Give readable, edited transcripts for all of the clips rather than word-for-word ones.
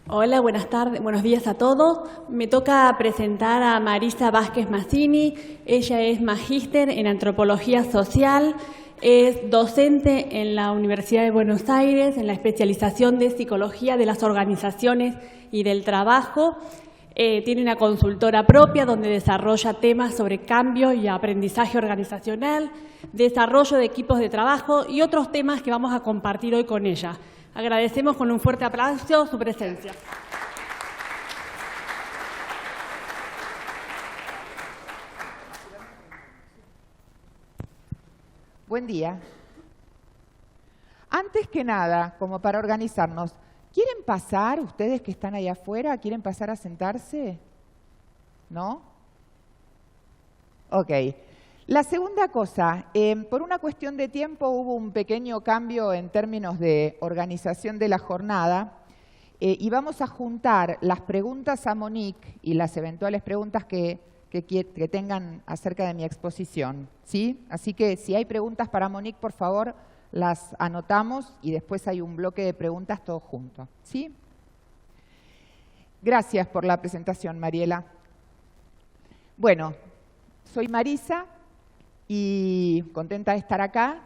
Hola, buenas tardes, buenos días a todos. Me toca presentar a Marisa Vázquez Mazzini. Ella es magíster en Antropología Social, es docente en la Universidad de Buenos Aires, en la especialización de Psicología de las Organizaciones y del Trabajo. Tiene una consultora propia donde desarrolla temas sobre cambio y aprendizaje organizacional, desarrollo de equipos de trabajo y otros temas que vamos a compartir hoy con ella. Agradecemos con un fuerte aplauso su presencia. Buen día. Antes que nada, como para organizarnos, ¿quieren pasar, ustedes que están allá afuera, quieren pasar a sentarse? ¿No? Ok. La segunda cosa, por una cuestión de tiempo hubo un pequeño cambio en términos de organización de la jornada y vamos a juntar las preguntas a Monique y las eventuales preguntas que tengan acerca de mi exposición, ¿sí? Así que si hay preguntas para Monique, por favor, las anotamos y después hay un bloque de preguntas todos juntos, ¿sí? Gracias por la presentación, Mariela. Bueno, soy Marisa y contenta de estar acá.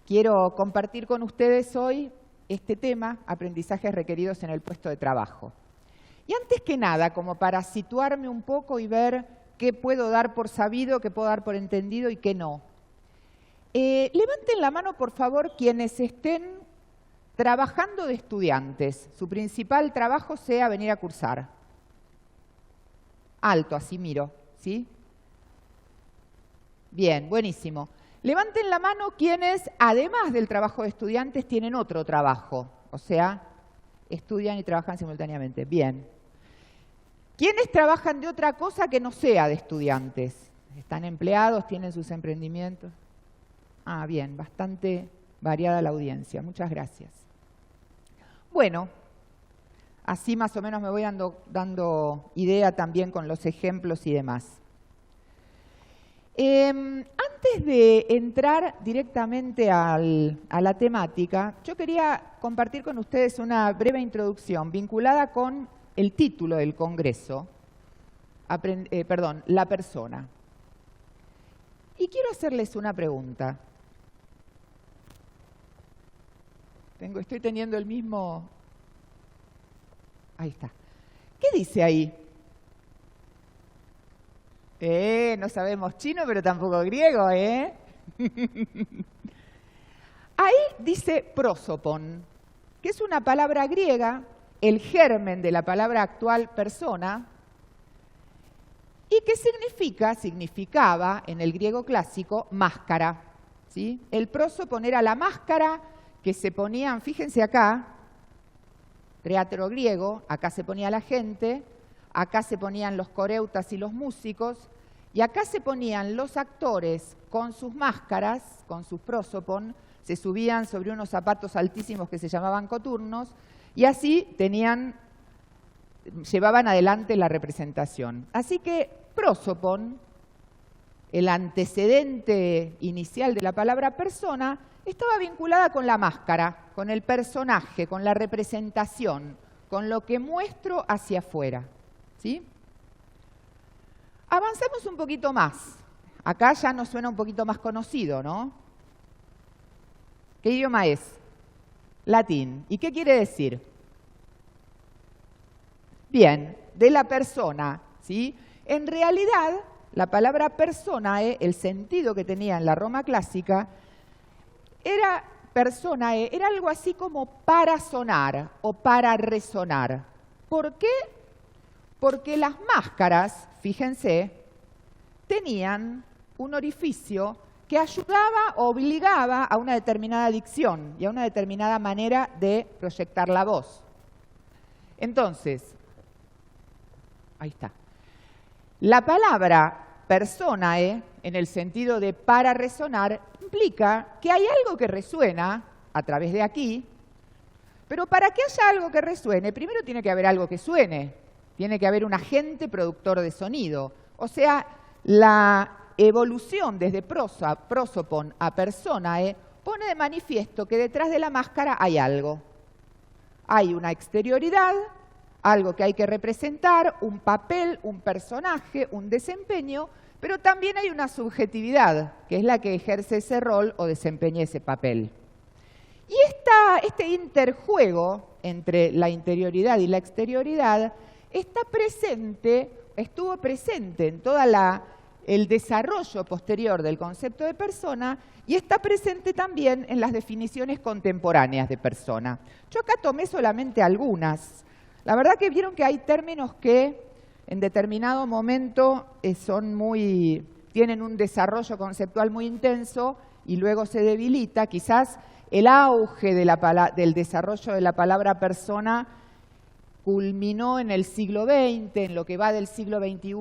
Quiero compartir con ustedes hoy este tema, aprendizajes requeridos en el puesto de trabajo. Y antes que nada, como para situarme un poco y ver qué puedo dar por sabido, qué puedo dar por entendido y qué no. Levanten la mano, por favor, quienes estén trabajando de estudiantes. Su principal trabajo sea venir a cursar. Alto, así miro, ¿sí? Bien, buenísimo. Levanten la mano quienes, además del trabajo de estudiantes, tienen otro trabajo. O sea, estudian y trabajan simultáneamente. Bien. ¿Quiénes trabajan de otra cosa que no sea de estudiantes? ¿Están empleados? ¿Tienen sus emprendimientos? Ah, bien, bastante variada la audiencia. Muchas gracias. Bueno, así más o menos me voy dando idea también con los ejemplos y demás. Antes de entrar directamente a la temática, yo quería compartir con ustedes una breve introducción vinculada con el título del Congreso, la persona. Y quiero hacerles una pregunta. Estoy teniendo el mismo... Ahí está. ¿Qué dice ahí? No sabemos chino, pero tampoco griego, ¿eh? Ahí dice prosopon, que es una palabra griega, el germen de la palabra actual persona, y que significaba en el griego clásico máscara, ¿sí? El prosopon era la máscara que se ponían, fíjense acá, teatro griego, acá se ponía la gente, acá se ponían los coreutas y los músicos, y acá se ponían los actores con sus máscaras, con sus prosopon, se subían sobre unos zapatos altísimos que se llamaban coturnos, y así llevaban adelante la representación. Así que prosopon, el antecedente inicial de la palabra persona, estaba vinculada con la máscara, con el personaje, con la representación, con lo que muestro hacia afuera. ¿Sí? Avanzamos un poquito más. Acá ya nos suena un poquito más conocido, ¿no? ¿Qué idioma es? Latín. ¿Y qué quiere decir? Bien, de la persona, ¿sí? En realidad, la palabra personae, el sentido que tenía en la Roma clásica, era algo así como para sonar o para resonar. ¿Por qué? Porque las máscaras, fíjense, tenían un orificio que ayudaba o obligaba a una determinada dicción y a una determinada manera de proyectar la voz. Entonces, ahí está. La palabra personae, en el sentido de para resonar, implica que hay algo que resuena a través de aquí, pero para que haya algo que resuene, primero tiene que haber algo que suene. Tiene que haber un agente productor de sonido. O sea, la evolución desde prosopon a personae pone de manifiesto que detrás de la máscara hay algo. Hay una exterioridad algo que hay que representar, un papel, un personaje, un desempeño, pero también hay una subjetividad, que es la que ejerce ese rol o desempeña ese papel. Y este interjuego entre la interioridad y la exterioridad estuvo presente en todo el desarrollo posterior del concepto de persona y está presente también en las definiciones contemporáneas de persona. Yo acá tomé solamente algunas. La verdad que vieron que hay términos que en determinado momento tienen un desarrollo conceptual muy intenso y luego se debilita. Quizás el auge del desarrollo de la palabra persona culminó en el siglo XX, en lo que va del siglo XXI,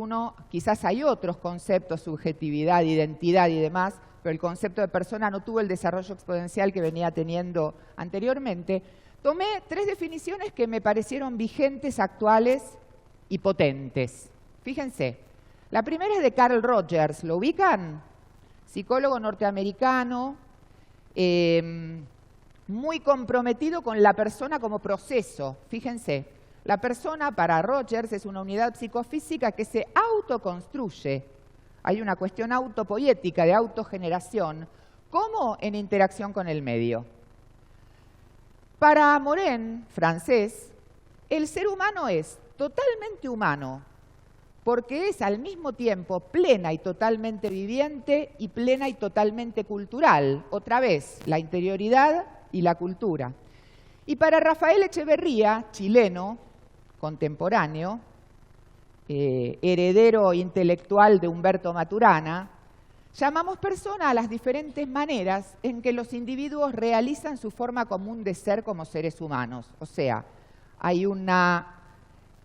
quizás hay otros conceptos, subjetividad, identidad y demás, pero el concepto de persona no tuvo el desarrollo exponencial que venía teniendo anteriormente. Tomé 3 definiciones que me parecieron vigentes, actuales y potentes. Fíjense, la primera es de Carl Rogers, ¿lo ubican? Psicólogo norteamericano, muy comprometido con la persona como proceso. Fíjense, la persona para Rogers es una unidad psicofísica que se autoconstruye. Hay una cuestión autopoética de autogeneración, como en interacción con el medio. Para Morin, francés, el ser humano es totalmente humano, porque es al mismo tiempo plena y totalmente viviente y plena y totalmente cultural. Otra vez, la interioridad y la cultura. Y para Rafael Echeverría, chileno, contemporáneo, heredero intelectual de Humberto Maturana, llamamos persona a las diferentes maneras en que los individuos realizan su forma común de ser como seres humanos. O sea, hay una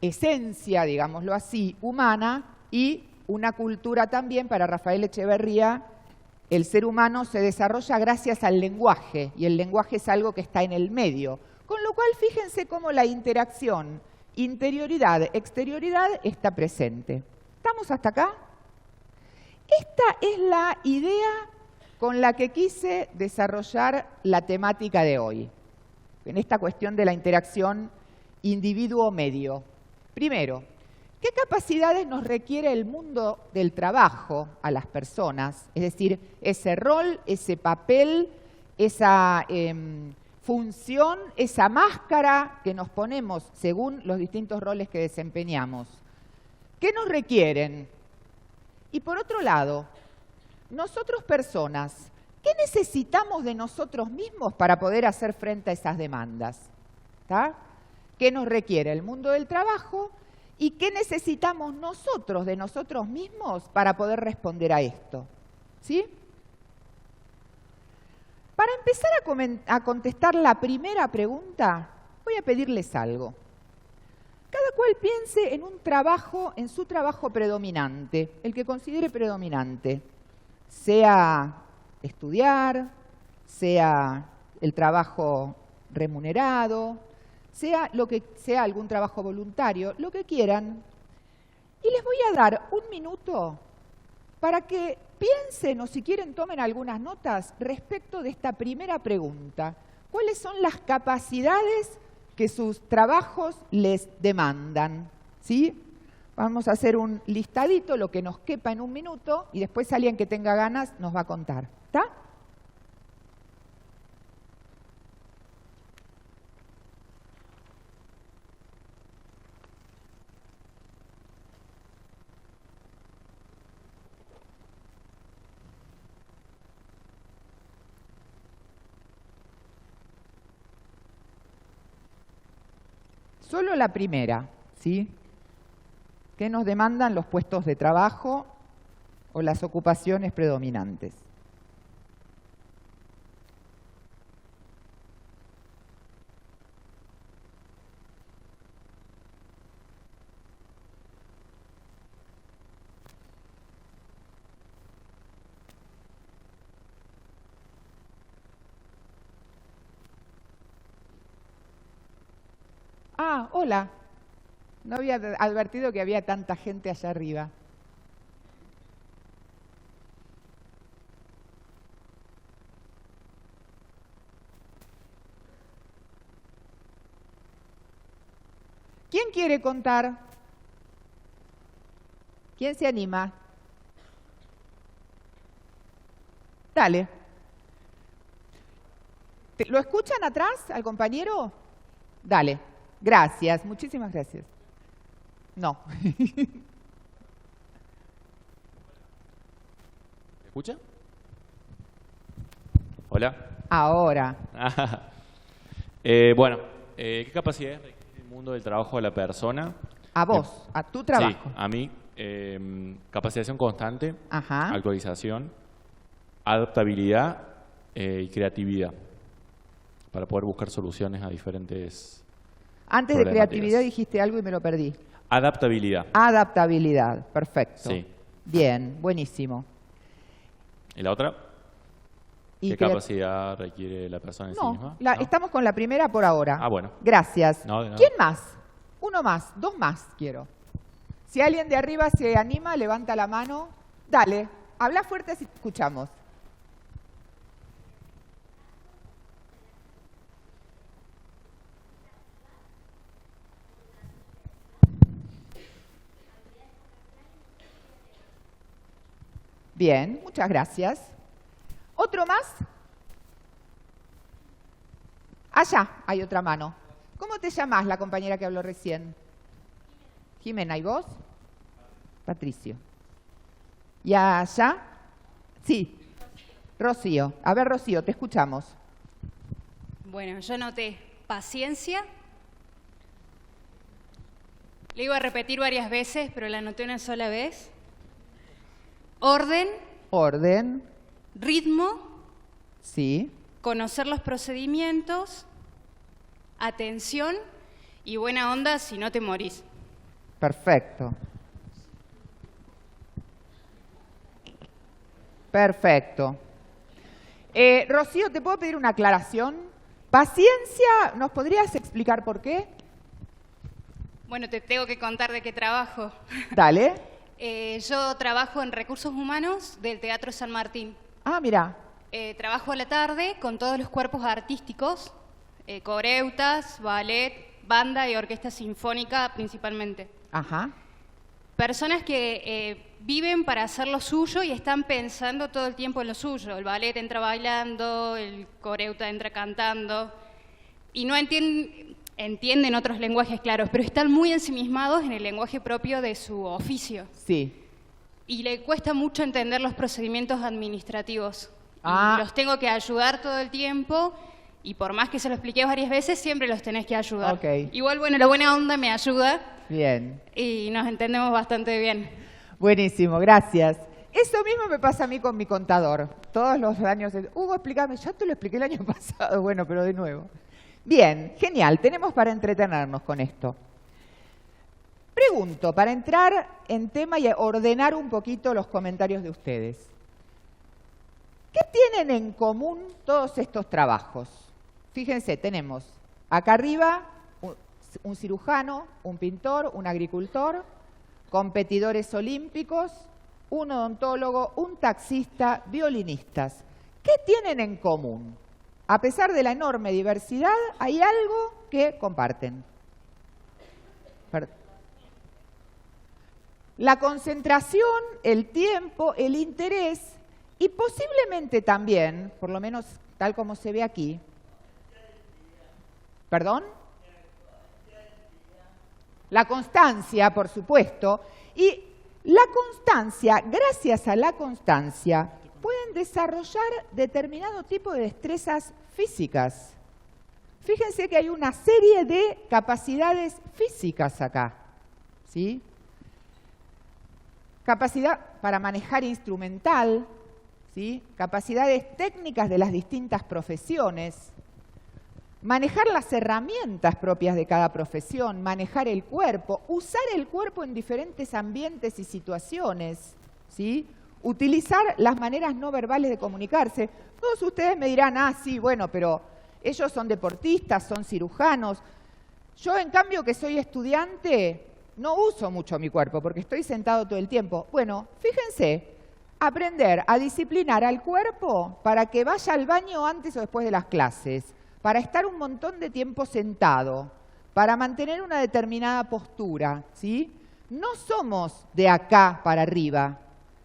esencia, digámoslo así, humana y una cultura también. Para Rafael Echeverría, el ser humano se desarrolla gracias al lenguaje y el lenguaje es algo que está en el medio. Con lo cual, fíjense cómo la interacción interioridad, exterioridad está presente. ¿Estamos hasta acá? Esta es la idea con la que quise desarrollar la temática de hoy, en esta cuestión de la interacción individuo-medio. Primero, ¿qué capacidades nos requiere el mundo del trabajo a las personas? Es decir, ese rol, ese papel, esa función, esa máscara que nos ponemos según los distintos roles que desempeñamos. ¿Qué nos requieren? Y por otro lado, nosotros personas, ¿qué necesitamos de nosotros mismos para poder hacer frente a esas demandas? ¿Tá? ¿Qué nos requiere el mundo del trabajo? ¿Y qué necesitamos nosotros de nosotros mismos para poder responder a esto? ¿Sí? Para empezar a contestar la primera pregunta, voy a pedirles algo. Cada cual piense en un trabajo, en su trabajo predominante, el que considere predominante, sea estudiar, sea el trabajo remunerado, sea algún trabajo voluntario, lo que quieran. Y les voy a dar un minuto para que piensen o si quieren tomen algunas notas respecto de esta primera pregunta. ¿Cuáles son las capacidades que sus trabajos les demandan? ¿Sí? Vamos a hacer un listadito, lo que nos quepa en un minuto, y después alguien que tenga ganas nos va a contar. ¿Está? Solo la primera, ¿sí? ¿Qué nos demandan los puestos de trabajo o las ocupaciones predominantes? Ah, hola. No había advertido que había tanta gente allá arriba. ¿Quién quiere contar? ¿Quién se anima? Dale. ¿Lo escuchan atrás al compañero? Dale. Gracias. Muchísimas gracias. No. ¿Me escucha? Hola. Ahora. Bueno, ¿qué capacidades requiere el mundo del trabajo de la persona? A vos, a tu trabajo. Sí, a mí. Capacitación constante, Ajá. actualización, adaptabilidad y creatividad para poder buscar soluciones a diferentes Antes de problemáticas. creatividad dijiste algo y me lo perdí. Adaptabilidad. Adaptabilidad, perfecto. Sí. Bien, buenísimo. ¿Y la otra? ¿Y ¿Qué capacidad requiere la persona en sí misma? No, estamos con la primera por ahora. Ah, bueno. Gracias. No, de nada. ¿Quién más? Uno más, dos más quiero. Si alguien de arriba se anima, levanta la mano. Dale, habla fuerte si te escuchamos. Bien, muchas gracias. ¿Otro más? Allá hay otra mano. ¿Cómo te llamás, la compañera que habló recién? Jimena, ¿y vos? Patricio. ¿Y allá? Sí. Rocío. A ver, Rocío, te escuchamos. Bueno, yo anoté paciencia. Le iba a repetir varias veces, pero la anoté una sola vez. Orden, Orden. ritmo, Sí. conocer los procedimientos, atención y buena onda si no te morís. Perfecto. Perfecto. Rocío, ¿te puedo pedir una aclaración? Paciencia, ¿nos podrías explicar por qué? Bueno, te tengo que contar de qué trabajo. Dale. Yo trabajo en Recursos Humanos del Teatro San Martín. Ah, mira. Trabajo a la tarde con todos los cuerpos artísticos, coreutas, ballet, banda y orquesta sinfónica principalmente. Ajá. Personas que viven para hacer lo suyo y están pensando todo el tiempo en lo suyo. El ballet entra bailando, el coreuta entra cantando y no entienden otros lenguajes claros, pero están muy ensimismados en el lenguaje propio de su oficio. Sí. Y le cuesta mucho entender los procedimientos administrativos. Ah. Y los tengo que ayudar todo el tiempo y por más que se lo expliqué varias veces, siempre los tenés que ayudar. Ok. Igual, bueno, la buena onda me ayuda Bien. y nos entendemos bastante bien. Buenísimo, gracias. Eso mismo me pasa a mí con mi contador. Todos los años, Hugo, explícame, ya te lo expliqué el año pasado, bueno, pero de nuevo. Bien, genial, tenemos para entretenernos con esto. Pregunto, para entrar en tema y ordenar un poquito los comentarios de ustedes. ¿Qué tienen en común todos estos trabajos? Fíjense, tenemos acá arriba un cirujano, un pintor, un agricultor, competidores olímpicos, un odontólogo, un taxista, violinistas. ¿Qué tienen en común? A pesar de la enorme diversidad, hay algo que comparten. La concentración, el tiempo, el interés y posiblemente también, por lo menos tal como se ve aquí, ¿perdón? La constancia, por supuesto, y la constancia, gracias a la constancia, pueden desarrollar determinado tipo de destrezas físicas. Fíjense que hay una serie de capacidades físicas acá, ¿sí? Capacidad para manejar instrumental, ¿sí? Capacidades técnicas de las distintas profesiones, manejar las herramientas propias de cada profesión, manejar el cuerpo, usar el cuerpo en diferentes ambientes y situaciones, ¿sí? Utilizar las maneras no verbales de comunicarse. Todos ustedes me dirán, ah, sí, bueno, pero ellos son deportistas, son cirujanos. Yo, en cambio, que soy estudiante, no uso mucho mi cuerpo porque estoy sentado todo el tiempo. Bueno, fíjense, aprender a disciplinar al cuerpo para que vaya al baño antes o después de las clases, para estar un montón de tiempo sentado, para mantener una determinada postura, ¿sí? No somos de acá para arriba.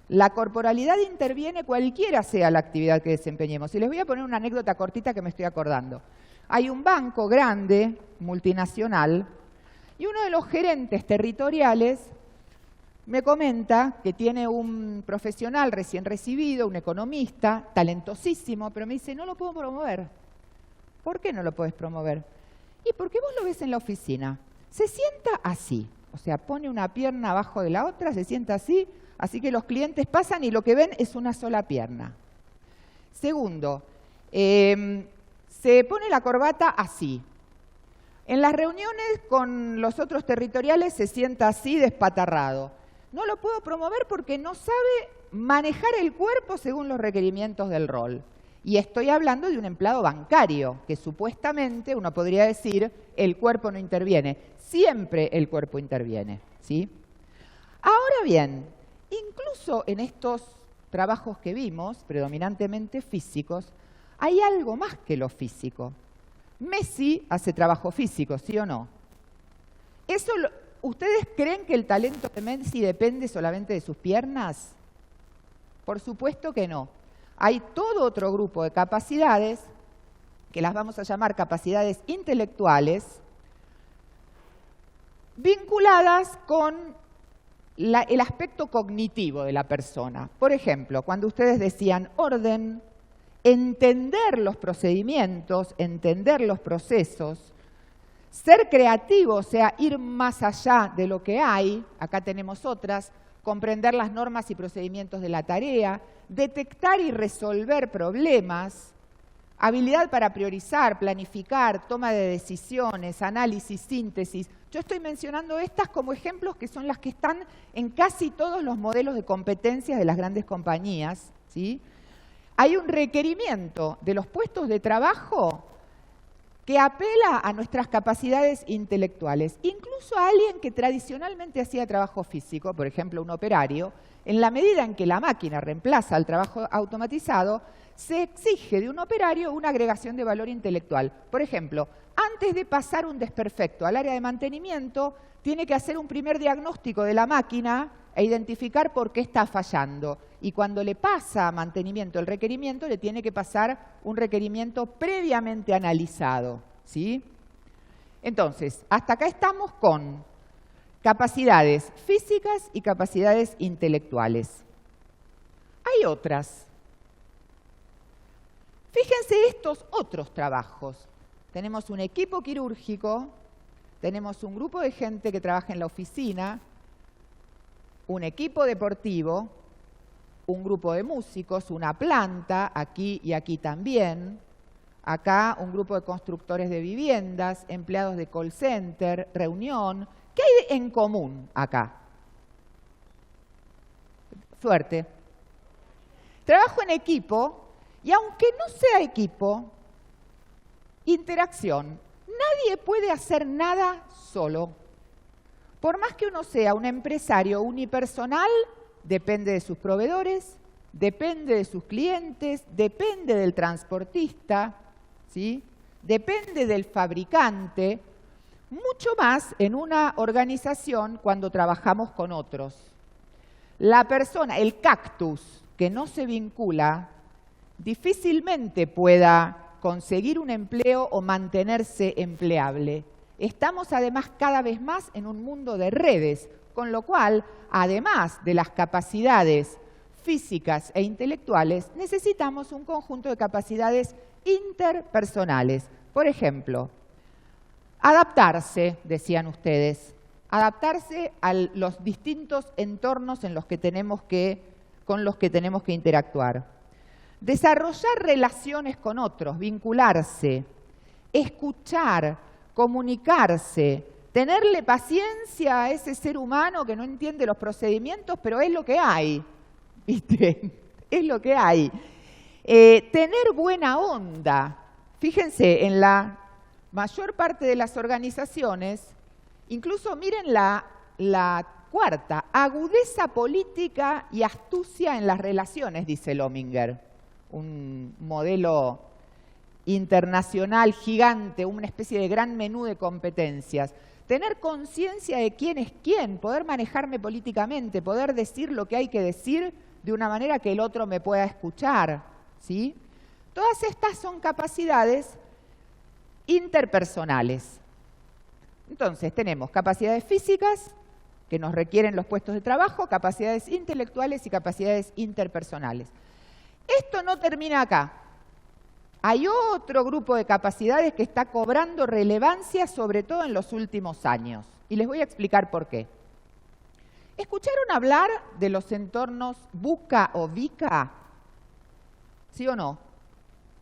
La corporalidad interviene cualquiera sea la actividad que desempeñemos. Y les voy a poner una anécdota cortita que me estoy acordando. Hay un banco grande, multinacional, y uno de los gerentes territoriales me comenta que tiene un profesional recién recibido, un economista, talentosísimo, pero me dice, no lo puedo promover. ¿Por qué no lo puedes promover? Y porque vos lo ves en la oficina. Se sienta así, o sea, pone una pierna abajo de la otra, se sienta así, así que los clientes pasan y lo que ven es una sola pierna. Segundo, se pone la corbata así. En las reuniones con los otros territoriales se sienta así, despatarrado. No lo puedo promover porque no sabe manejar el cuerpo según los requerimientos del rol. Y estoy hablando de un empleado bancario, que supuestamente uno podría decir, el cuerpo no interviene. Siempre el cuerpo interviene, ¿sí? Ahora bien, incluso en estos trabajos que vimos, predominantemente físicos, hay algo más que lo físico. Messi hace trabajo físico, ¿sí o no? ¿Ustedes creen que el talento de Messi depende solamente de sus piernas? Por supuesto que no. Hay todo otro grupo de capacidades, que las vamos a llamar capacidades intelectuales, vinculadas con el aspecto cognitivo de la persona. Por ejemplo, cuando ustedes decían orden, entender los procedimientos, entender los procesos, ser creativo, o sea, ir más allá de lo que hay, acá tenemos otras, comprender las normas y procedimientos de la tarea, detectar y resolver problemas, habilidad para priorizar, planificar, toma de decisiones, análisis, síntesis. Yo estoy mencionando estas como ejemplos que son las que están en casi todos los modelos de competencias de las grandes compañías, ¿sí? Hay un requerimiento de los puestos de trabajo que apela a nuestras capacidades intelectuales. Incluso a alguien que tradicionalmente hacía trabajo físico, por ejemplo un operario, en la medida en que la máquina reemplaza al trabajo automatizado, se exige de un operario una agregación de valor intelectual. Por ejemplo, antes de pasar un desperfecto al área de mantenimiento, tiene que hacer un primer diagnóstico de la máquina e identificar por qué está fallando. Y cuando le pasa a mantenimiento el requerimiento, le tiene que pasar un requerimiento previamente analizado, ¿sí? Entonces, hasta acá estamos con capacidades físicas y capacidades intelectuales. Hay otras. Fíjense estos otros trabajos. Tenemos un equipo quirúrgico, tenemos un grupo de gente que trabaja en la oficina, un equipo deportivo, un grupo de músicos, una planta, aquí y aquí también, acá un grupo de constructores de viviendas, empleados de call center, reunión. ¿Qué hay en común acá? Suerte. Trabajo en equipo y aunque no sea equipo, interacción. Nadie puede hacer nada solo. Por más que uno sea un empresario unipersonal, depende de sus proveedores, depende de sus clientes, depende del transportista, ¿sí? Depende del fabricante, mucho más en una organización cuando trabajamos con otros. La persona, el cactus que no se vincula, difícilmente pueda conseguir un empleo o mantenerse empleable. Estamos además cada vez más en un mundo de redes, con lo cual, además de las capacidades físicas e intelectuales, necesitamos un conjunto de capacidades interpersonales. Por ejemplo, adaptarse, decían ustedes, adaptarse a los distintos entornos en los que con los que tenemos que interactuar. Desarrollar relaciones con otros, vincularse, escuchar, comunicarse, tenerle paciencia a ese ser humano que no entiende los procedimientos, pero es lo que hay, ¿viste? Es lo que hay. Tener buena onda. Fíjense, en la mayor parte de las organizaciones, incluso miren la cuarta, agudeza política y astucia en las relaciones, dice Lominger, un modelo internacional gigante, una especie de gran menú de competencias. Tener conciencia de quién es quién, poder manejarme políticamente, poder decir lo que hay que decir de una manera que el otro me pueda escuchar, ¿sí? Todas estas son capacidades interpersonales. Entonces, tenemos capacidades físicas que nos requieren los puestos de trabajo, capacidades intelectuales y capacidades interpersonales. Esto no termina acá. Hay otro grupo de capacidades que está cobrando relevancia, sobre todo en los últimos años. Y les voy a explicar por qué. ¿Escucharon hablar de los entornos VUCA o VICA? ¿Sí o no?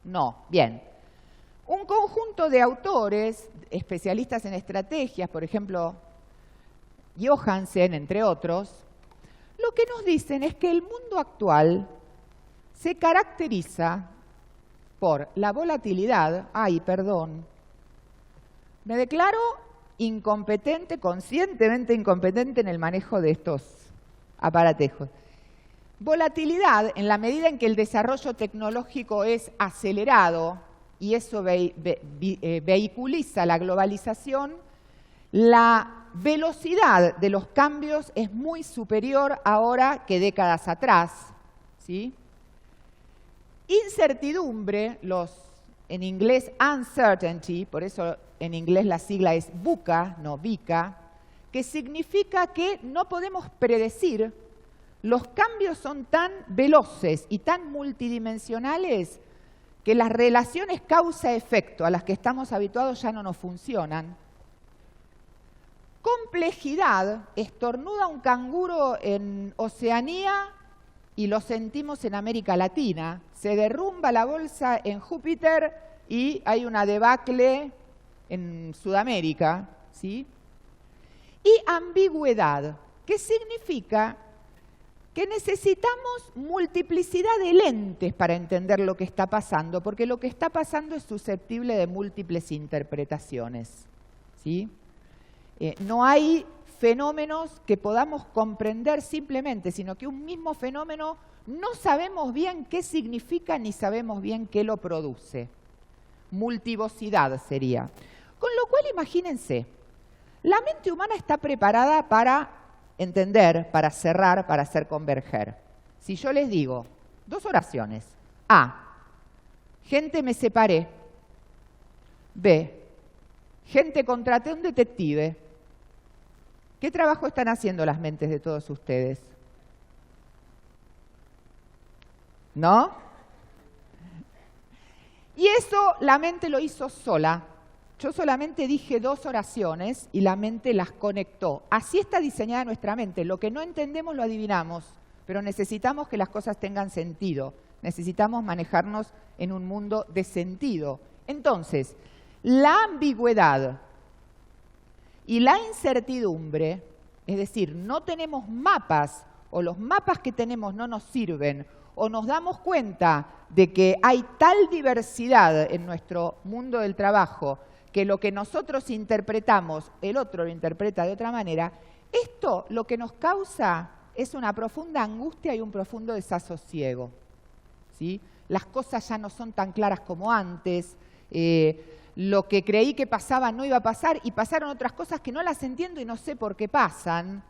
No. Bien. Un conjunto de autores, especialistas en estrategias, por ejemplo, Johansen, entre otros, lo que nos dicen es que el mundo actual se caracteriza por la volatilidad. Ay, perdón. Me declaro incompetente, conscientemente incompetente en el manejo de estos aparatejos. Volatilidad en la medida en que el desarrollo tecnológico es acelerado y eso vehiculiza la globalización, la velocidad de los cambios es muy superior ahora que décadas atrás, ¿sí? Incertidumbre, en inglés uncertainty, por eso en inglés la sigla es VUCA, no VICA, que significa que no podemos predecir. Los cambios son tan veloces y tan multidimensionales que las relaciones causa-efecto a las que estamos habituados ya no nos funcionan. Complejidad, estornuda un canguro en Oceanía y lo sentimos en América Latina. Se derrumba la bolsa en Júpiter y hay una debacle en Sudamérica, ¿sí? Y ambigüedad, que significa que necesitamos multiplicidad de lentes para entender lo que está pasando, porque lo que está pasando es susceptible de múltiples interpretaciones, ¿sí? No hay fenómenos que podamos comprender simplemente, sino que un mismo fenómeno no sabemos bien qué significa ni sabemos bien qué lo produce. Multivocidad sería. Con lo cual, imagínense, la mente humana está preparada para entender, para cerrar, para hacer converger. Si yo les digo dos oraciones. A, gente me separé. B, gente contraté a un detective. ¿Qué trabajo están haciendo las mentes de todos ustedes? ¿No? Y eso la mente lo hizo sola. Yo solamente dije dos oraciones y la mente las conectó. Así está diseñada nuestra mente. Lo que no entendemos lo adivinamos, pero necesitamos que las cosas tengan sentido. Necesitamos manejarnos en un mundo de sentido. Entonces, la ambigüedad y la incertidumbre, es decir, no tenemos mapas o los mapas que tenemos no nos sirven o nos damos cuenta de que hay tal diversidad en nuestro mundo del trabajo que lo que nosotros interpretamos, el otro lo interpreta de otra manera, esto lo que nos causa es una profunda angustia y un profundo desasosiego, ¿sí? Las cosas ya no son tan claras como antes, lo que creí que pasaba no iba a pasar y pasaron otras cosas que no las entiendo y no sé por qué pasan.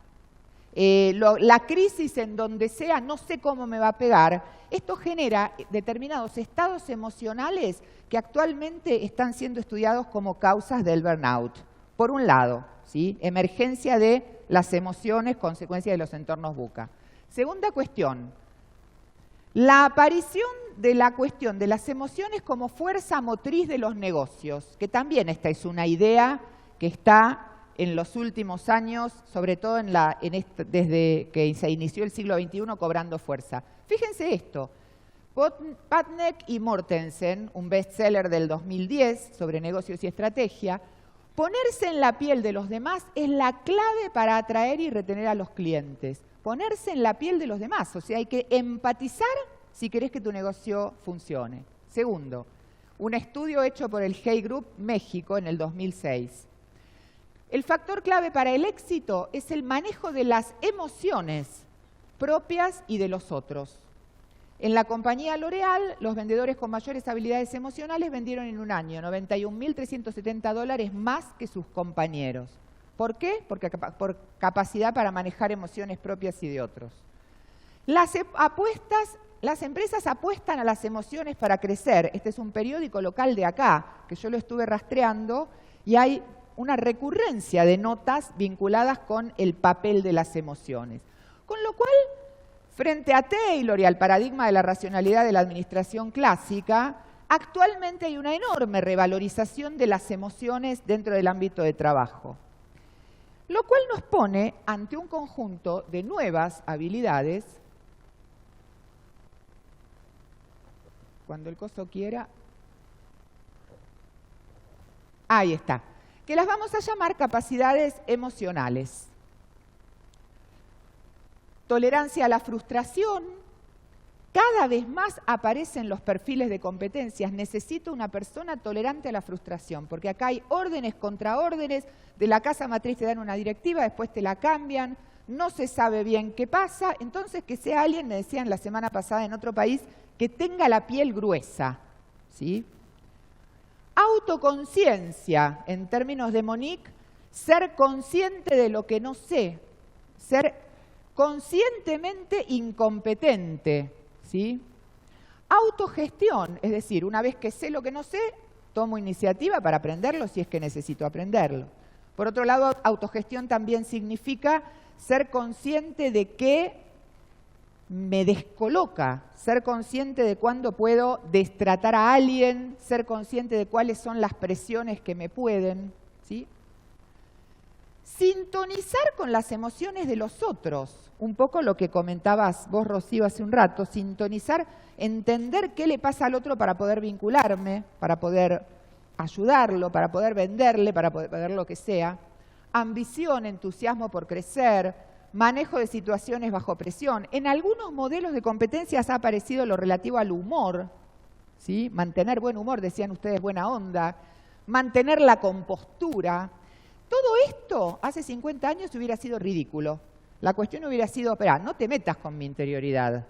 La crisis en donde sea, no sé cómo me va a pegar. Esto genera determinados estados emocionales que actualmente están siendo estudiados como causas del burnout. Por un lado, ¿sí? Emergencia de las emociones, consecuencia de los entornos VUCA. Segunda cuestión, la aparición de la cuestión de las emociones como fuerza motriz de los negocios, que también esta es una idea que está en los últimos años, sobre todo desde que se inició el siglo XXI, cobrando fuerza. Fíjense esto, Patnaik y Mortensen, un bestseller del 2010 sobre negocios y estrategia, ponerse en la piel de los demás es la clave para atraer y retener a los clientes. Ponerse en la piel de los demás, o sea, hay que empatizar si querés que tu negocio funcione. Segundo, un estudio hecho por el Hay Group México en el 2006. El factor clave para el éxito es el manejo de las emociones propias y de los otros. En la compañía L'Oréal, los vendedores con mayores habilidades emocionales vendieron en un año $91.370 más que sus compañeros. ¿Por qué? Porque por capacidad para manejar emociones propias y de otros. Las empresas apuestan a las emociones para crecer. Este es un periódico local de acá, que yo lo estuve rastreando, y hay una recurrencia de notas vinculadas con el papel de las emociones. Con lo cual, frente a Taylor y al paradigma de la racionalidad de la administración clásica, actualmente hay una enorme revalorización de las emociones dentro del ámbito de trabajo. Lo cual nos pone ante un conjunto de nuevas habilidades. Cuando el coso quiera. Ahí está. Que las vamos a llamar capacidades emocionales. Tolerancia a la frustración. Cada vez más aparecen los perfiles de competencias. Necesito una persona tolerante a la frustración, porque acá hay órdenes contra órdenes. De la casa matriz te dan una directiva, después te la cambian, no se sabe bien qué pasa. Entonces, que sea alguien, me decían la semana pasada en otro país, que tenga la piel gruesa, ¿sí? Autoconciencia, en términos de Monique, ser consciente de lo que no sé, ser conscientemente incompetente, ¿sí? Autogestión, es decir, una vez que sé lo que no sé, tomo iniciativa para aprenderlo si es que necesito aprenderlo. Por otro lado, autogestión también significa ser consciente de qué me descoloca, ser consciente de cuándo puedo destratar a alguien, ser consciente de cuáles son las presiones que me pueden, ¿sí? Sintonizar con las emociones de los otros, un poco lo que comentabas vos, Rocío, hace un rato, sintonizar, entender qué le pasa al otro para poder vincularme, para poder ayudarlo, para poder venderle, para poder lo que sea. Ambición, entusiasmo por crecer, manejo de situaciones bajo presión. En algunos modelos de competencias ha aparecido lo relativo al humor, ¿sí? Mantener buen humor, decían ustedes, buena onda, mantener la compostura. Todo esto hace 50 años hubiera sido ridículo. La cuestión hubiera sido, espera, no te metas con mi interioridad.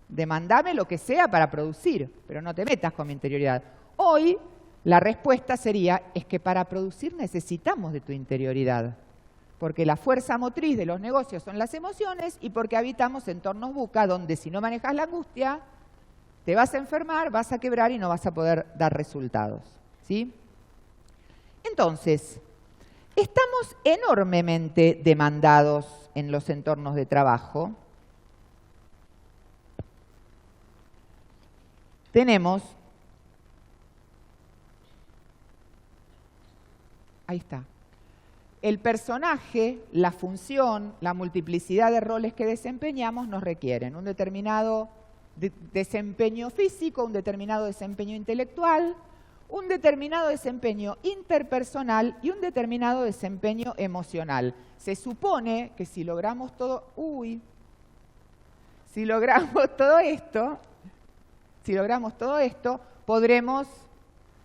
Demandame lo que sea para producir, pero no te metas con mi interioridad. Hoy la respuesta sería, es que para producir necesitamos de tu interioridad. Porque la fuerza motriz de los negocios son las emociones y porque habitamos entornos VUCA donde si no manejas la angustia, te vas a enfermar, vas a quebrar y no vas a poder dar resultados, ¿sí? Entonces, estamos enormemente demandados en los entornos de trabajo. Tenemos, ahí está, el personaje, la función, la multiplicidad de roles que desempeñamos nos requieren un determinado desempeño físico, un determinado desempeño intelectual, un determinado desempeño interpersonal y un determinado desempeño emocional. Se supone que si logramos todo, si logramos todo esto, podremos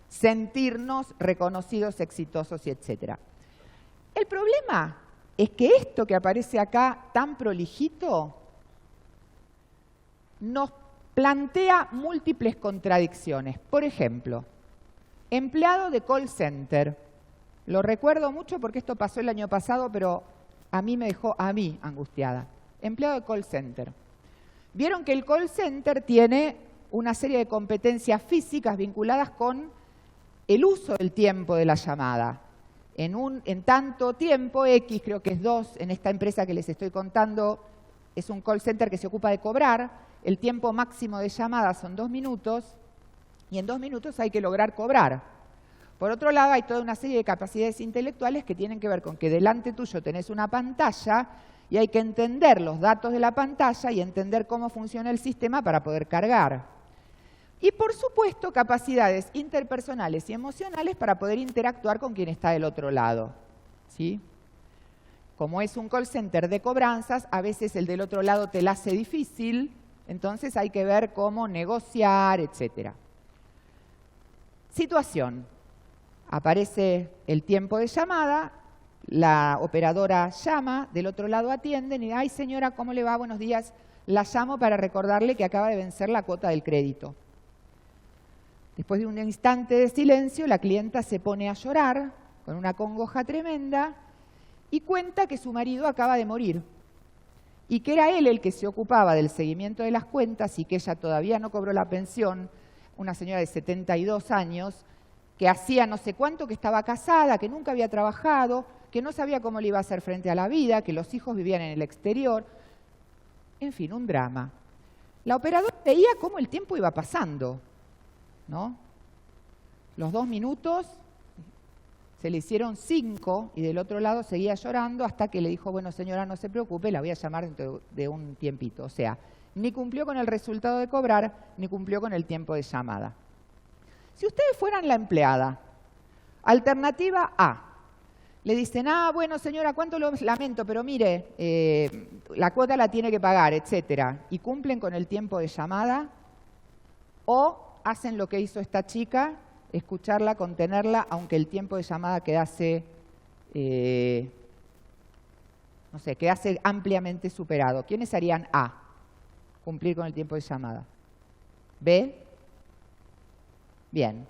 sentirnos reconocidos, exitosos y etcétera. El problema es que esto que aparece acá tan prolijito nos plantea múltiples contradicciones. Por ejemplo, empleado de call center. Lo recuerdo mucho porque esto pasó el año pasado, pero a mí me dejó angustiada. Empleado de call center. Vieron que el call center tiene una serie de competencias físicas vinculadas con el uso del tiempo de la llamada. En tanto tiempo, X, creo que es 2, en esta empresa que les estoy contando, es un call center que se ocupa de cobrar. El tiempo máximo de llamada son 2 minutos y en 2 minutos hay que lograr cobrar. Por otro lado, hay toda una serie de capacidades intelectuales que tienen que ver con que delante tuyo tenés una pantalla y hay que entender los datos de la pantalla y entender cómo funciona el sistema para poder cargar. Y, por supuesto, capacidades interpersonales y emocionales para poder interactuar con quien está del otro lado, ¿sí? Como es un call center de cobranzas, a veces el del otro lado te la hace difícil, entonces hay que ver cómo negociar, etc. Situación. Aparece el tiempo de llamada, la operadora llama, del otro lado atienden y, ay señora, ¿cómo le va? Buenos días. la llamo para recordarle que acaba de vencer la cuota del crédito. Después de un instante de silencio, la clienta se pone a llorar con una congoja tremenda y cuenta que su marido acaba de morir y que era él el que se ocupaba del seguimiento de las cuentas y que ella todavía no cobró la pensión, una señora de 72 años, que hacía no sé cuánto que estaba casada, que nunca había trabajado, que no sabía cómo le iba a hacer frente a la vida, que los hijos vivían en el exterior. En fin, un drama. La operadora veía cómo el tiempo iba pasando, ¿no? Los 2 minutos se le hicieron 5 y del otro lado seguía llorando hasta que le dijo, bueno, señora, no se preocupe, la voy a llamar dentro de un tiempito. O sea, ni cumplió con el resultado de cobrar, ni cumplió con el tiempo de llamada. Si ustedes fueran la empleada, alternativa A, le dicen, bueno, señora, cuánto lo lamento, pero mire, la cuota la tiene que pagar, etcétera, y cumplen con el tiempo de llamada, o hacen lo que hizo esta chica, escucharla, contenerla, aunque el tiempo de llamada quedase, no sé, quedase ampliamente superado. ¿Quiénes harían A? Cumplir con el tiempo de llamada. ¿B? Bien.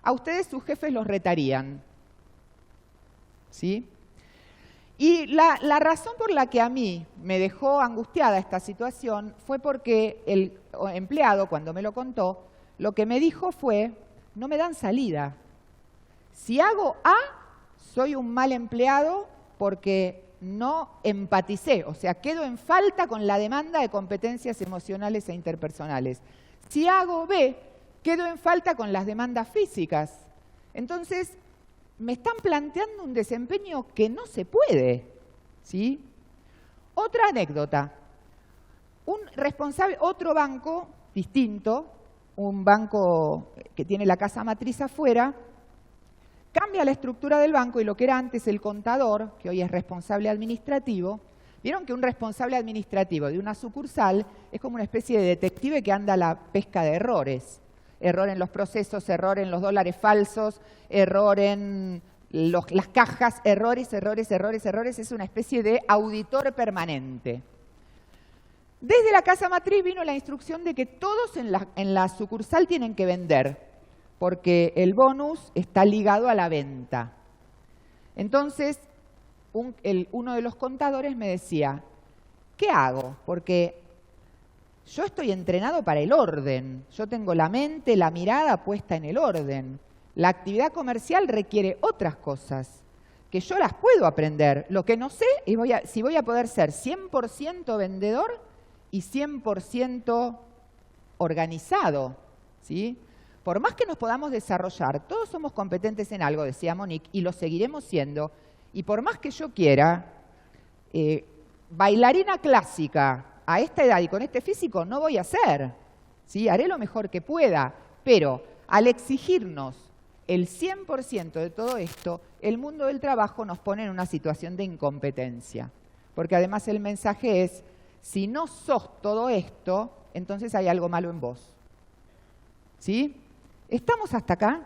A ustedes sus jefes los retarían. ¿Sí? Y la razón por la que a mí me dejó angustiada esta situación fue porque el empleado, cuando me lo contó, lo que me dijo fue, no me dan salida. Si hago A, soy un mal empleado porque no empaticé, o sea, quedo en falta con la demanda de competencias emocionales e interpersonales. Si hago B, quedo en falta con las demandas físicas. Entonces, me están planteando un desempeño que no se puede, ¿sí? Otra anécdota. Un responsable, otro banco distinto, un banco que tiene la casa matriz afuera, cambia la estructura del banco y lo que era antes el contador, que hoy es responsable administrativo, vieron que un responsable administrativo de una sucursal es como una especie de detective que anda a la pesca de errores. Error en los procesos, error en los dólares falsos, error en las cajas, errores, es una especie de auditor permanente. Desde la casa matriz vino la instrucción de que todos en la sucursal tienen que vender, porque el bonus está ligado a la venta. Entonces, uno de los contadores me decía, ¿qué hago? Porque yo estoy entrenado para el orden, yo tengo la mente, la mirada puesta en el orden. La actividad comercial requiere otras cosas, que yo las puedo aprender. Lo que no sé es si voy a poder ser 100% vendedor y 100% organizado, ¿sí? Por más que nos podamos desarrollar, todos somos competentes en algo, decía Monique, y lo seguiremos siendo. Y por más que yo quiera, bailarina clásica a esta edad y con este físico no voy a ser, ¿sí? Haré lo mejor que pueda, pero al exigirnos el 100% de todo esto, el mundo del trabajo nos pone en una situación de incompetencia. Porque además el mensaje es, si no sos todo esto, entonces hay algo malo en vos. ¿Sí? ¿Estamos hasta acá?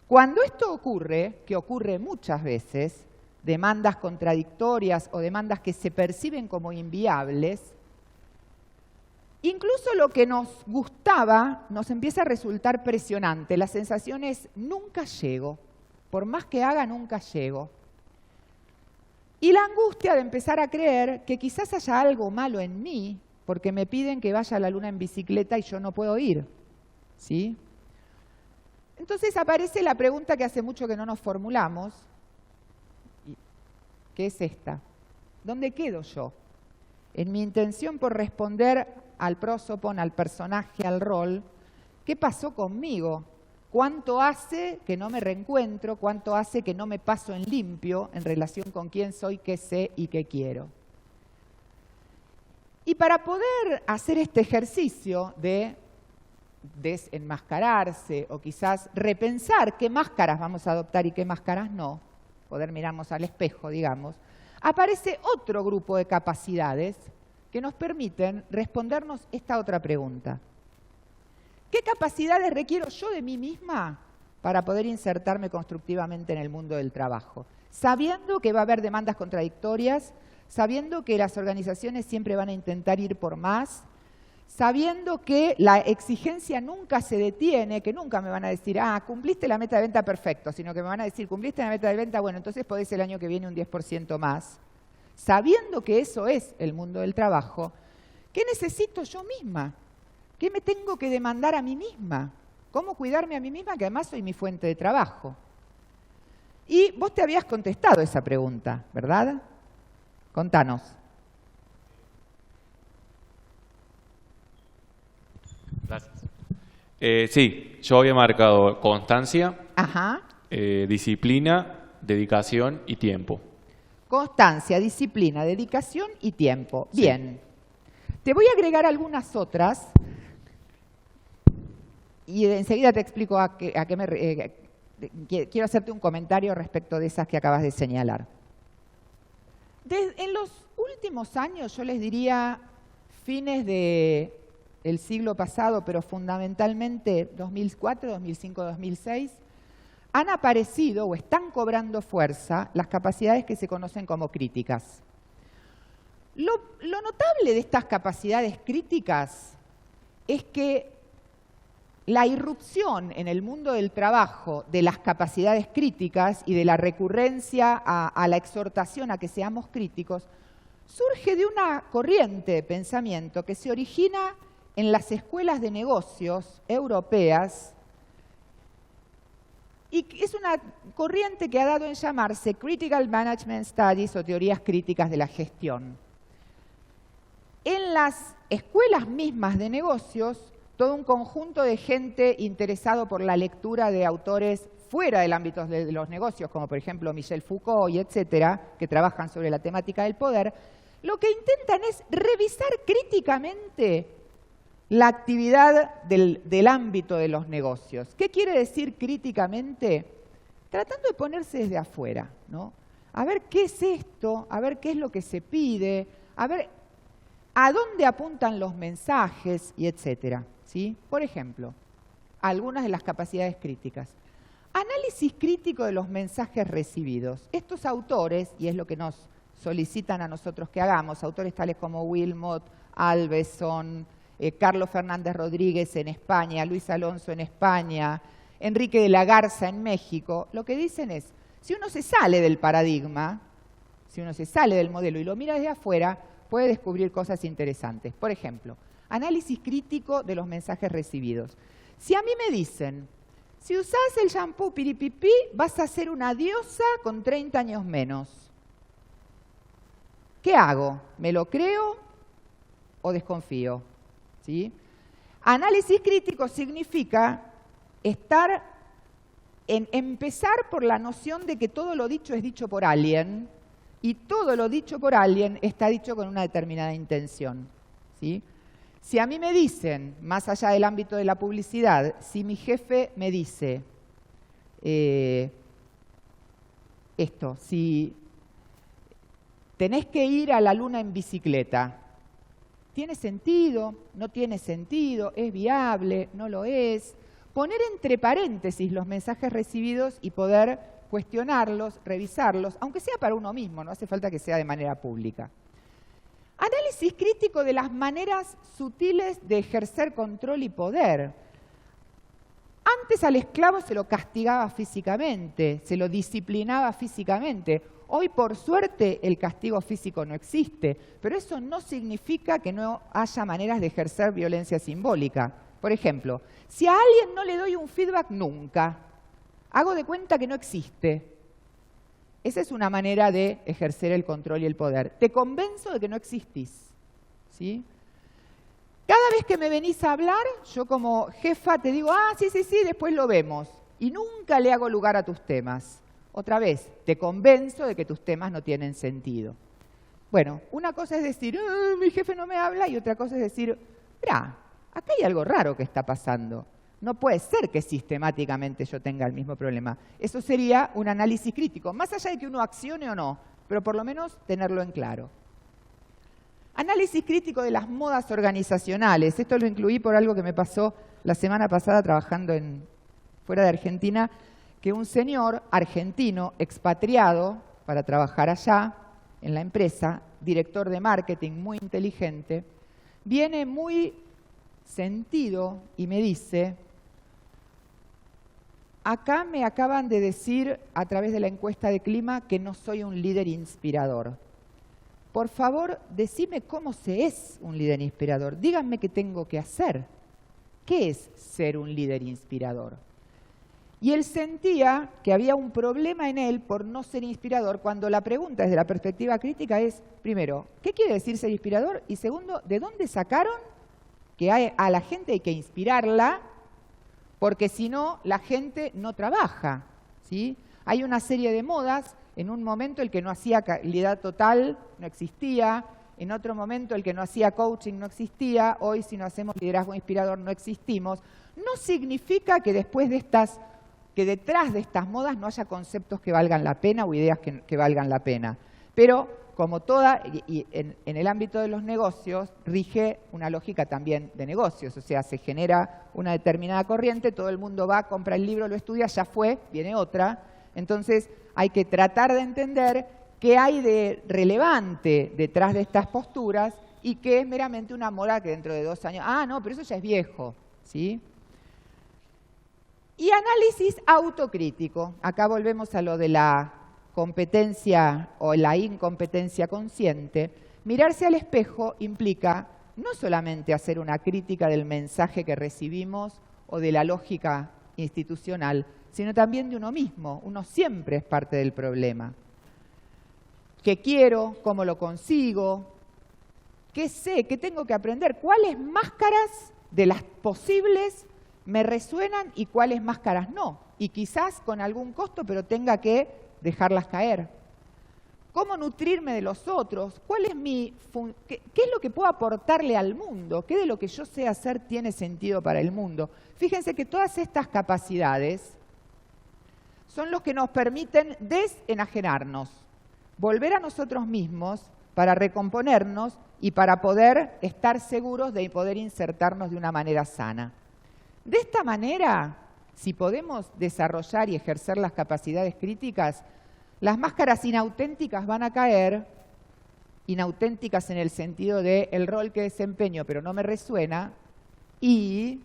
Cuando esto ocurre, que ocurre muchas veces, demandas contradictorias o demandas que se perciben como inviables, incluso lo que nos gustaba nos empieza a resultar presionante. La sensación es, nunca llego. Por más que haga, nunca llego. Y la angustia de empezar a creer que quizás haya algo malo en mí, porque me piden que vaya a la luna en bicicleta y yo no puedo ir. ¿Sí? Entonces aparece la pregunta que hace mucho que no nos formulamos, que es esta. ¿Dónde quedo yo? En mi intención por responder al prosopon, al personaje, al rol, ¿qué pasó conmigo? ¿Cuánto hace que no me reencuentro? ¿Cuánto hace que no me paso en limpio en relación con quién soy, qué sé y qué quiero? Y para poder hacer este ejercicio de desenmascararse o quizás repensar qué máscaras vamos a adoptar y qué máscaras no, poder mirarnos al espejo, digamos, aparece otro grupo de capacidades que nos permiten respondernos esta otra pregunta. ¿Qué capacidades requiero yo de mí misma para poder insertarme constructivamente en el mundo del trabajo? Sabiendo que va a haber demandas contradictorias, sabiendo que las organizaciones siempre van a intentar ir por más, sabiendo que la exigencia nunca se detiene, que nunca me van a decir, cumpliste la meta de venta, perfecto, sino que me van a decir, cumpliste la meta de venta, bueno, entonces podés el año que viene un 10% más. Sabiendo que eso es el mundo del trabajo, ¿qué necesito yo misma? ¿Qué me tengo que demandar a mí misma? ¿Cómo cuidarme a mí misma, que además soy mi fuente de trabajo? Y vos te habías contestado esa pregunta, ¿verdad? Contanos. Gracias. Sí, yo había marcado constancia, disciplina, dedicación y tiempo. Constancia, disciplina, dedicación y tiempo. Sí. Bien. Te voy a agregar algunas otras y enseguida te explico a qué me... quiero hacerte un comentario respecto de esas que acabas de señalar. En los últimos años, yo les diría fines del siglo pasado, pero fundamentalmente 2004, 2005, 2006, han aparecido o están cobrando fuerza las capacidades que se conocen como críticas. Lo notable de estas capacidades críticas es que la irrupción en el mundo del trabajo de las capacidades críticas y de la recurrencia a la exhortación a que seamos críticos surge de una corriente de pensamiento que se origina en las escuelas de negocios europeas y es una corriente que ha dado en llamarse Critical Management Studies o teorías críticas de la gestión. En las escuelas mismas de negocios, todo un conjunto de gente interesado por la lectura de autores fuera del ámbito de los negocios, como por ejemplo Michel Foucault y etcétera, que trabajan sobre la temática del poder, lo que intentan es revisar críticamente la actividad del ámbito de los negocios. ¿Qué quiere decir críticamente? Tratando de ponerse desde afuera, ¿no? A ver qué es esto, a ver qué es lo que se pide, a ver a dónde apuntan los mensajes y etcétera, ¿sí? Por ejemplo, algunas de las capacidades críticas. Análisis crítico de los mensajes recibidos. Estos autores, y es lo que nos solicitan a nosotros que hagamos, autores tales como Wilmot, Alveson, Carlos Fernández Rodríguez en España, Luis Alonso en España, Enrique de la Garza en México, lo que dicen es, si uno se sale del paradigma, si uno se sale del modelo y lo mira desde afuera, puede descubrir cosas interesantes. Por ejemplo, análisis crítico de los mensajes recibidos. Si a mí me dicen, si usás el shampoo piripipí, vas a ser una diosa con 30 años menos. ¿Qué hago? ¿Me lo creo o desconfío? ¿Sí? Análisis crítico significa empezar por la noción de que todo lo dicho es dicho por alguien y todo lo dicho por alguien está dicho con una determinada intención. ¿Sí? Si a mí me dicen, más allá del ámbito de la publicidad, si mi jefe me dice esto, si tenés que ir a la luna en bicicleta, ¿tiene sentido? ¿No tiene sentido? ¿Es viable? ¿No lo es? Poner entre paréntesis los mensajes recibidos y poder cuestionarlos, revisarlos, aunque sea para uno mismo, no hace falta que sea de manera pública. Análisis crítico de las maneras sutiles de ejercer control y poder. Antes al esclavo se lo castigaba físicamente, se lo disciplinaba físicamente. Hoy, por suerte, el castigo físico no existe, pero eso no significa que no haya maneras de ejercer violencia simbólica. Por ejemplo, si a alguien no le doy un feedback nunca, hago de cuenta que no existe. Esa es una manera de ejercer el control y el poder. Te convenzo de que no existís, ¿sí? Cada vez que me venís a hablar, yo como jefa te digo, sí, después lo vemos. Y nunca le hago lugar a tus temas. Otra vez, te convenzo de que tus temas no tienen sentido. Bueno, una cosa es decir, mi jefe no me habla, y otra cosa es decir, mirá, acá hay algo raro que está pasando. No puede ser que sistemáticamente yo tenga el mismo problema. Eso sería un análisis crítico, más allá de que uno accione o no, pero por lo menos tenerlo en claro. Análisis crítico de las modas organizacionales. Esto lo incluí por algo que me pasó la semana pasada trabajando fuera de Argentina, que un señor argentino expatriado para trabajar allá en la empresa director de marketing muy inteligente, viene muy sentido y me dice: acá me acaban de decir a través de la encuesta de clima que no soy un líder inspirador. Por favor, decime cómo se es un líder inspirador. Díganme qué tengo que hacer. ¿Qué es ser un líder inspirador? Y él sentía que había un problema en él por no ser inspirador, cuando la pregunta desde la perspectiva crítica es, primero, ¿qué quiere decir ser inspirador? Y segundo, ¿de dónde sacaron que a la gente hay que inspirarla? Porque si no, la gente no trabaja, ¿sí? Hay una serie de modas. En un momento el que no hacía calidad total no existía. En otro momento el que no hacía coaching no existía. Hoy si no hacemos liderazgo inspirador no existimos. No significa que detrás de estas modas no haya conceptos que valgan la pena o ideas que valgan la pena. Pero como toda, y en el ámbito de los negocios, rige una lógica también de negocios. O sea, se genera una determinada corriente, todo el mundo va, compra el libro, lo estudia, ya fue, viene otra. Entonces hay que tratar de entender qué hay de relevante detrás de estas posturas y qué es meramente una moda que dentro de 2 años, no, pero eso ya es viejo, ¿sí? Y análisis autocrítico. Acá volvemos a lo de la competencia o la incompetencia consciente. Mirarse al espejo implica no solamente hacer una crítica del mensaje que recibimos o de la lógica institucional, sino también de uno mismo. Uno siempre es parte del problema. ¿Qué quiero? ¿Cómo lo consigo? ¿Qué sé? ¿Qué tengo que aprender? ¿Cuáles máscaras de las posibles me resuenan y cuáles máscaras no? Y quizás con algún costo, pero tenga que dejarlas caer. ¿Cómo nutrirme de los otros? ¿Cuál es qué es lo que puedo aportarle al mundo? ¿Qué de lo que yo sé hacer tiene sentido para el mundo? Fíjense que todas estas capacidades son los que nos permiten desenajenarnos, volver a nosotros mismos para recomponernos y para poder estar seguros de poder insertarnos de una manera sana. De esta manera, si podemos desarrollar y ejercer las capacidades críticas, las máscaras inauténticas van a caer, inauténticas en el sentido de el rol que desempeño pero no me resuena, y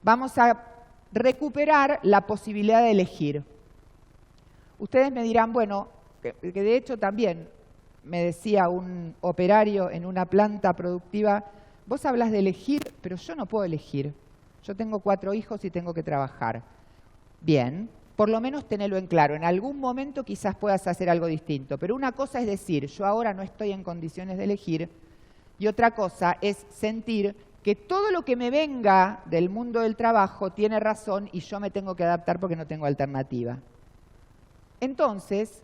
vamos a recuperar la posibilidad de elegir. Ustedes me dirán, bueno, que de hecho también me decía un operario en una planta productiva, vos hablas de elegir, pero yo no puedo elegir. Yo tengo 4 hijos y tengo que trabajar. Bien, por lo menos tenelo en claro. En algún momento quizás puedas hacer algo distinto, pero una cosa es decir, yo ahora no estoy en condiciones de elegir, y otra cosa es sentir que todo lo que me venga del mundo del trabajo tiene razón y yo me tengo que adaptar porque no tengo alternativa. Entonces,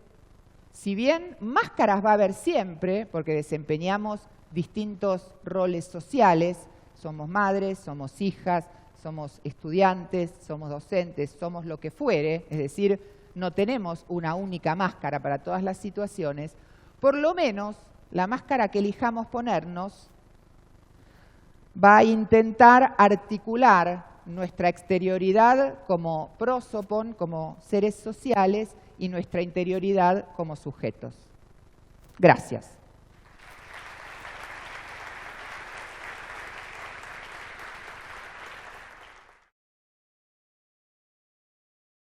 si bien máscaras va a haber siempre, porque desempeñamos distintos roles sociales, somos madres, somos hijas, somos estudiantes, somos docentes, somos lo que fuere, es decir, no tenemos una única máscara para todas las situaciones, por lo menos la máscara que elijamos ponernos va a intentar articular nuestra exterioridad como prosopon, como seres sociales, y nuestra interioridad como sujetos. Gracias.